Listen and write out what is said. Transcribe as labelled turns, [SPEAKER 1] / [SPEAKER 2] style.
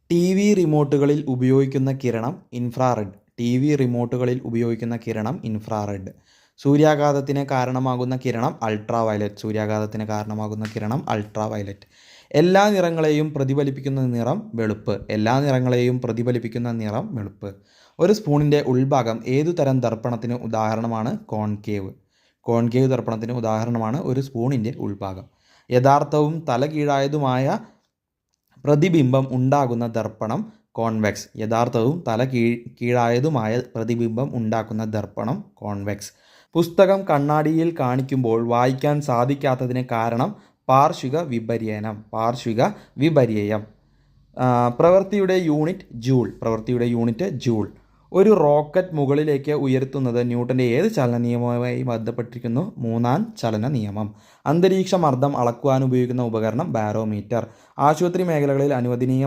[SPEAKER 1] T V റിമോട്ടുകളിൽ ഉപയോഗിക്കുന്ന കിരണം infrared. T V റിമോട്ടുകളിൽ ഉപയോഗിക്കുന്ന കിരണം ഇൻഫ്രാറെഡ്. സൂര്യാഘാതത്തിന് കാരണമാകുന്ന കിരണം അൾട്രാവയലറ്റ്. സൂര്യാഘാതത്തിന് കാരണമാകുന്ന കിരണം അൾട്രാവയലറ്റ്. എല്ലാ നിറങ്ങളെയും പ്രതിഫലിപ്പിക്കുന്ന നിറം വെളുപ്പ്. എല്ലാ നിറങ്ങളെയും പ്രതിഫലിപ്പിക്കുന്ന നിറം വെളുപ്പ്. ഒരു സ്പൂണിൻ്റെ ഉൾഭാഗം ഏതു തരം ദർപ്പണത്തിന് ഉദാഹരണമാണ്? കോൺകേവ്. കോൺകേവ് ദർപ്പണത്തിന് ഉദാഹരണമാണ് ഒരു സ്പൂണിൻ്റെ ഉൾഭാഗം. യഥാർത്ഥവും തലകീഴായതുമായ പ്രതിബിംബം ഉണ്ടാകുന്ന ദർപ്പണം കോൺവെക്സ്. യഥാർത്ഥവും കീഴായതുമായ പ്രതിബിംബം ഉണ്ടാക്കുന്ന ദർപ്പണം കോൺവെക്സ്. പുസ്തകം കണ്ണാടിയിൽ കാണിക്കുമ്പോൾ വായിക്കാൻ സാധിക്കാത്തതിന് കാരണം പാർശ്വിക വിപര്യനം. പാർശ്വിക വിപര്യം. പ്രവൃത്തിയുടെ യൂണിറ്റ് ജൂൾ. പ്രവൃത്തിയുടെ യൂണിറ്റ് ജൂൾ. ഒരു റോക്കറ്റ് മുകളിലേക്ക് ഉയർത്തുന്നത് ന്യൂട്ടൻ്റെ ഏത് ചലന നിയമവുമായി ബന്ധപ്പെട്ടിരിക്കുന്നു? മൂന്നാം ചലന നിയമം. അന്തരീക്ഷ മർദ്ദം അളക്കുവാൻ ഉപയോഗിക്കുന്ന ഉപകരണം ബാരോമീറ്റർ. ആശുപത്രി മേഖലകളിൽ അനുവദനീയ